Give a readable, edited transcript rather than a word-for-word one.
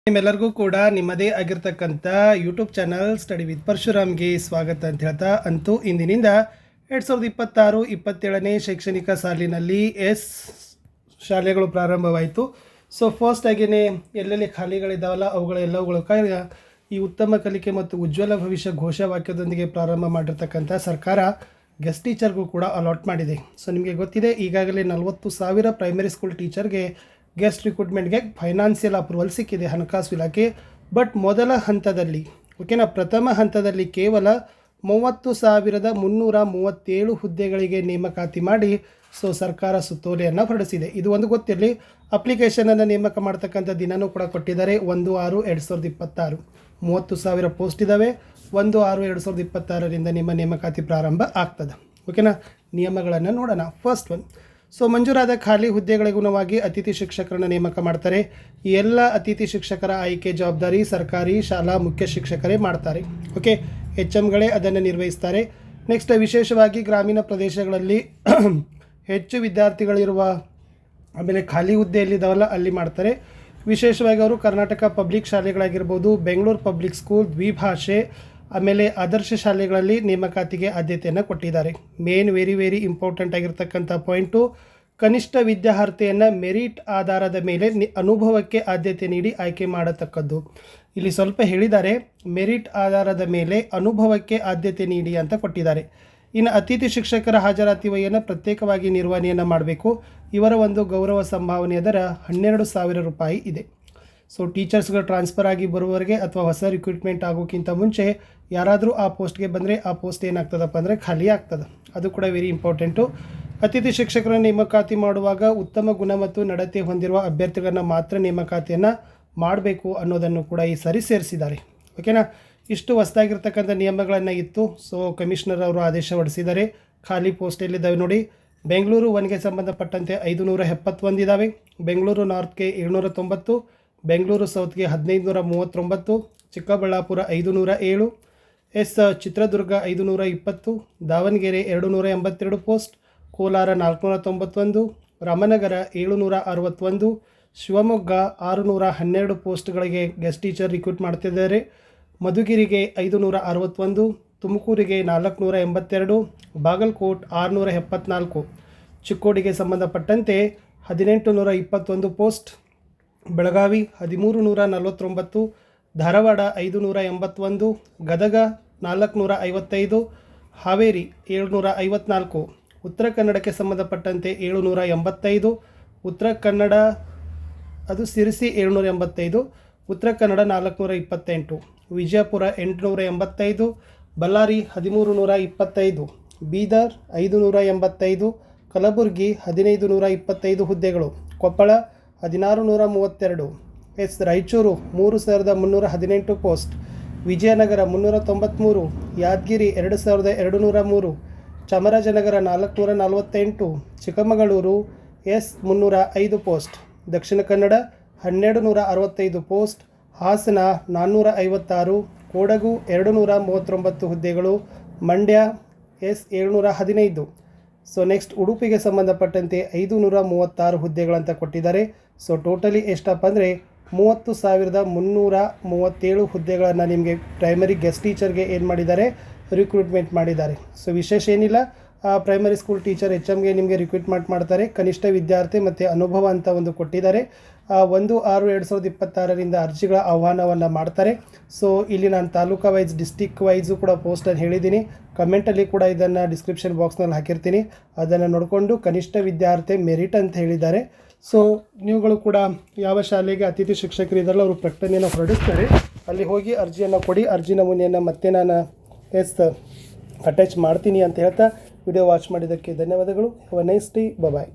ನಿಮ್ಮೆಲ್ಲರಿಗೂ ಕೂಡ ನಿಮ್ಮದೇ ಆಗಿರ್ತಕ್ಕಂಥ ಯೂಟ್ಯೂಬ್ ಚಾನಲ್ ಸ್ಟಡಿ ವಿತ್ ಪರಶುರಾಮ್ಗೆ ಸ್ವಾಗತ ಅಂತ ಹೇಳ್ತಾ, ಅಂತೂ ಇಂದಿನಿಂದ 2026-27ನೇ ಶೈಕ್ಷಣಿಕ ಸಾಲಿನಲ್ಲಿ ಶಾಲೆಗಳು ಪ್ರಾರಂಭವಾಯಿತು. ಸೊ ಫಸ್ಟ್ ಆಗಿಯೇ ಎಲ್ಲೆಲ್ಲಿ ಖಾಲಿಗಳಿದ್ದಾವಲ್ಲ ಅವುಗಳೆಲ್ಲವುಗಳು ಈ ಉತ್ತಮ ಕಲಿಕೆ ಮತ್ತು ಉಜ್ವಲ ಭವಿಷ್ಯ ಘೋಷವಾಕ್ಯದೊಂದಿಗೆ ಪ್ರಾರಂಭ ಮಾಡಿರ್ತಕ್ಕಂಥ ಸರ್ಕಾರ ಗೆಸ್ಟ್ ಟೀಚರ್ಗೂ ಕೂಡ ಅಲಾಟ್ ಮಾಡಿದೆ. ಸೊ ನಿಮಗೆ ಗೊತ್ತಿದೆ, ಈಗಾಗಲೇ 40,000 ಪ್ರೈಮರಿ ಸ್ಕೂಲ್ ಟೀಚರ್ಗೆ ಗೆಸ್ಟ್ ರಿಕ್ರೂಟ್ಮೆಂಟ್ಗೆ ಫೈನಾನ್ಷಿಯಲ್ ಅಪ್ರೂವಲ್ ಸಿಕ್ಕಿದೆ ಹಣಕಾಸು ಇಲಾಖೆ. ಬಟ್ ಮೊದಲ ಹಂತದಲ್ಲಿ ಪ್ರಥಮ ಹಂತದಲ್ಲಿ ಕೇವಲ 30,337 ಹುದ್ದೆಗಳಿಗೆ ನೇಮಕಾತಿ ಮಾಡಿ ಸರ್ಕಾರ ಸುತ್ತೋಲೆಯನ್ನು ಹೊರಡಿಸಿದೆ. ಇದು ಒಂದು ಗೊತ್ತಿರಲಿ. ಅಪ್ಲಿಕೇಶನನ್ನು ನೇಮಕ ಮಾಡ್ತಕ್ಕಂಥ ದಿನವೂ ಕೂಡ ಕೊಟ್ಟಿದ್ದಾರೆ. 1/6/2026 30,000 ಪೋಸ್ಟ್ ಇದ್ದಾವೆ. 1/6/2026ರಿಂದ ನಿಮ್ಮ ನೇಮಕಾತಿ ಪ್ರಾರಂಭ ಆಗ್ತದೆ. ನಿಯಮಗಳನ್ನು ನೋಡೋಣ. ಫಸ್ಟ್ ಒನ್, ಮಂಜೂರಾದ ಖಾಲಿ ಹುದ್ದೆಗಳಿಗನುಗುಣವಾಗಿ ಅತಿಥಿ ಶಿಕ್ಷಕರನ್ನು ನೇಮಕ ಮಾಡ್ತಾರೆ. ಈ ಎಲ್ಲ ಅತಿಥಿ ಶಿಕ್ಷಕರ ಆಯ್ಕೆ ಜವಾಬ್ದಾರಿ ಸರ್ಕಾರಿ ಶಾಲಾ ಮುಖ್ಯ ಶಿಕ್ಷಕರೇ ಮಾಡ್ತಾರೆ. HMಗಳೇ ಅದನ್ನು ನಿರ್ವಹಿಸ್ತಾರೆ. ನೆಕ್ಸ್ಟ್, ವಿಶೇಷವಾಗಿ ಗ್ರಾಮೀಣ ಪ್ರದೇಶಗಳಲ್ಲಿ ಹೆಚ್ಚು ವಿದ್ಯಾರ್ಥಿಗಳಿರುವ ಆಮೇಲೆ ಖಾಲಿ ಹುದ್ದೆಯಲ್ಲಿದ್ದಾವಲ್ಲ ಅಲ್ಲಿ ಮಾಡ್ತಾರೆ. ವಿಶೇಷವಾಗಿ ಅವರು ಕರ್ನಾಟಕ ಪಬ್ಲಿಕ್ ಶಾಲೆಗಳಾಗಿರ್ಬೋದು, ಬೆಂಗಳೂರು ಪಬ್ಲಿಕ್ ಸ್ಕೂಲ್, ದ್ವಿಭಾಷೆ, ಆಮೇಲೆ ಆದರ್ಶ ಶಾಲೆಗಳಲ್ಲಿ ನೇಮಕಾತಿಗೆ ಆದ್ಯತೆಯನ್ನು ಕೊಟ್ಟಿದ್ದಾರೆ. ಮೇನ್ ವೆರಿ ಇಂಪಾರ್ಟೆಂಟ್ ಆಗಿರ್ತಕ್ಕಂಥ ಪಾಯಿಂಟು, ಕನಿಷ್ಠ ವಿದ್ಯಾರ್ಹತೆಯನ್ನು ಮೆರಿಟ್ ಆಧಾರದ ಮೇಲೆ ಅನುಭವಕ್ಕೆ ಆದ್ಯತೆ ನೀಡಿ ಆಯ್ಕೆ ಮಾಡತಕ್ಕದ್ದು. ಇಲ್ಲಿ ಸ್ವಲ್ಪ ಹೇಳಿದ್ದಾರೆ, ಮೆರಿಟ್ ಆಧಾರದ ಮೇಲೆ ಅನುಭವಕ್ಕೆ ಆದ್ಯತೆ ನೀಡಿ ಅಂತ ಕೊಟ್ಟಿದ್ದಾರೆ. ಇನ್ನು ಅತಿಥಿ ಶಿಕ್ಷಕರ ಹಾಜರಾತಿ ವಹಿಯನ್ನು ಪ್ರತ್ಯೇಕವಾಗಿ ನಿರ್ವಹಣೆಯನ್ನು ಮಾಡಬೇಕು. ಇವರ ಒಂದು ಗೌರವ ಸಂಭಾವನೆ ದರ 12,000 ರೂಪಾಯಿ ಇದೆ. ಟೀಚರ್ಸ್ಗಳು ಟ್ರಾನ್ಸ್ಫರ್ ಆಗಿ ಬರುವವರೆಗೆ ಅಥವಾ ಹೊಸ ರಿಕ್ರೂಟ್ಮೆಂಟ್ ಆಗೋಕ್ಕಿಂತ ಮುಂಚೆ ಯಾರಾದರೂ ಆ ಪೋಸ್ಟ್ಗೆ ಬಂದರೆ ಆ ಪೋಸ್ಟ್ ಏನಾಗ್ತದಪ್ಪ ಅಂದರೆ ಖಾಲಿ ಆಗ್ತದೆ. ಅದು ಕೂಡ ವೆರಿ ಇಂಪಾರ್ಟೆಂಟು. ಅತಿಥಿ ಶಿಕ್ಷಕರನ್ನು ನೇಮಕಾತಿ ಮಾಡುವಾಗ ಉತ್ತಮ ಗುಣ ಮತ್ತು ನಡತೆ ಹೊಂದಿರುವ ಅಭ್ಯರ್ಥಿಗಳನ್ನು ಮಾತ್ರ ನೇಮಕಾತಿಯನ್ನು ಮಾಡಬೇಕು ಅನ್ನೋದನ್ನು ಕೂಡ ಈ ಸರಿ ಸೇರಿಸಿದ್ದಾರೆ. ಇಷ್ಟು ಹೊಸದಾಗಿರ್ತಕ್ಕಂಥ ನಿಯಮಗಳನ್ನು ಇತ್ತು. ಕಮಿಷನರ್ ಅವರು ಆದೇಶ ಹೊರಡಿಸಿದ್ದಾರೆ. ಖಾಲಿ ಪೋಸ್ಟ್ ಎಲ್ಲಿದ್ದಾವೆ ನೋಡಿ. ಬೆಂಗಳೂರು 1ಗೆ ಸಂಬಂಧಪಟ್ಟಂತೆ 571 ಇದ್ದಾವೆ. ಬೆಂಗಳೂರು ನಾರ್ತ್ಗೆ 790, ಬೆಂಗಳೂರು ಸೌತ್ಗೆ 1539, ಚಿಕ್ಕಬಳ್ಳಾಪುರ 507, ಚಿತ್ರದುರ್ಗ 520, ದಾವಣಗೆರೆ 282 ಪೋಸ್ಟ್, ಕೋಲಾರ 491, ರಾಮನಗರ 761, ಶಿವಮೊಗ್ಗ 612 ಪೋಸ್ಟ್ಗಳಿಗೆ ಗೆಸ್ಟ್ ಟೀಚರ್ ರಿಕ್ರೂಟ್ ಮಾಡ್ತಿದ್ದಾರೆ. ಮಧುಗಿರಿಗೆ 561, ತುಮಕೂರಿಗೆ 482, ಬಾಗಲಕೋಟ್ 674, ಚಿಕ್ಕೋಡಿಗೆ ಸಂಬಂಧಪಟ್ಟಂತೆ 1821 ಪೋಸ್ಟ್, ಬೆಳಗಾವಿ 1349, ಧಾರವಾಡ 581, ಗದಗ 455, ಹಾವೇರಿ 754, ಉತ್ತರ ಕನ್ನಡಕ್ಕೆ ಸಂಬಂಧಪಟ್ಟಂತೆ 785, ಉತ್ತರ ಕನ್ನಡ ಅದು ಸಿರಿಸಿ 785, ಉತ್ತರ ಕನ್ನಡ 428, ವಿಜಯಪುರ 885, ಬಳ್ಳಾರಿ 1325, ಬೀದರ್ 585, ಕಲಬುರಗಿ 1525 ಹುದ್ದೆಗಳು, Koppal 1632, Raichur 3318 post, Vijayanagara 393, Yadgir 2203, Chamarajanagar 448, Chikkamagaluru 305 post, Dakshina Kannada 1265 post, Hassan 456, Kodagu 239 ಹುದ್ದೆಗಳು, ಮಂಡ್ಯ 715. ನೆಕ್ಸ್ಟ್ ಉಡುಪಿಗೆ ಸಂಬಂಧಪಟ್ಟಂತೆ 536 ಹುದ್ದೆಗಳಂತ ಕೊಟ್ಟಿದ್ದಾರೆ. ಟೋಟಲಿ ಎಷ್ಟಪ್ಪ ಅಂದರೆ 30,337 ಹುದ್ದೆಗಳನ್ನು ನಿಮಗೆ ಪ್ರೈಮರಿ ಗೆಸ್ಟ್ ಟೀಚರ್ಗೆ ಏನು ಮಾಡಿದ್ದಾರೆ, ರಿಕ್ರೂಟ್ಮೆಂಟ್ ಮಾಡಿದ್ದಾರೆ. ವಿಶೇಷ ಏನಿಲ್ಲ. ಪ್ರೈಮರಿ ಸ್ಕೂಲ್ ಟೀಚರ್ HMಗೆ ನಿಮಗೆ ರಿಕ್ರೂಟ್ಮೆಂಟ್ ಮಾಡ್ತಾರೆ. ಕನಿಷ್ಠ ವಿದ್ಯಾರ್ಥಿ ಮತ್ತು ಅನುಭವ ಅಂತ ಒಂದು ಕೊಟ್ಟಿದ್ದಾರೆ. 1/6/2026ರಿಂದ ಅರ್ಜಿಗಳ ಆಹ್ವಾನವನ್ನು ಮಾಡ್ತಾರೆ. ಇಲ್ಲಿ ನಾನು ತಾಲೂಕಾ ವೈಸ್ ಡಿಸ್ಟಿಕ್ ವೈಸು ಕೂಡ ಪೋಸ್ಟನ್ನು ಹೇಳಿದ್ದೀನಿ. ಕಮೆಂಟಲ್ಲಿ ಕೂಡ ಇದನ್ನು ಡಿಸ್ಕ್ರಿಪ್ಷನ್ ಬಾಕ್ಸ್ನಲ್ಲಿ ಹಾಕಿರ್ತೀನಿ. ಅದನ್ನು ನೋಡಿಕೊಂಡು ಕನಿಷ್ಠ ವಿದ್ಯಾರ್ಥಿ ಮೆರಿಟ್ ಅಂತ ಹೇಳಿದ್ದಾರೆ. ನೀವುಗಳು ಕೂಡ ಯಾವ ಶಾಲೆಗೆ ಅತಿಥಿ ಶಿಕ್ಷಕರು ಇದ್ದಾರಲ್ಲ ಅವರು ಪ್ರಕಟಣೆಯನ್ನು ಹೊರಡಿಸ್ತಾರೆ. ಅಲ್ಲಿ ಹೋಗಿ ಅರ್ಜಿಯನ್ನು ಕೊಡಿ. ಅರ್ಜಿ ನಮೂನೆಯನ್ನು ಮತ್ತೆ ನಾನು ಅಟ್ಯಾಚ್ ಮಾಡ್ತೀನಿ ಅಂತ ಹೇಳ್ತಾ ವಿಡಿಯೋ ವಾಚ್ ಮಾಡಿದ್ದಕ್ಕೆ ಧನ್ಯವಾದಗಳು. Have a nice day. Bye.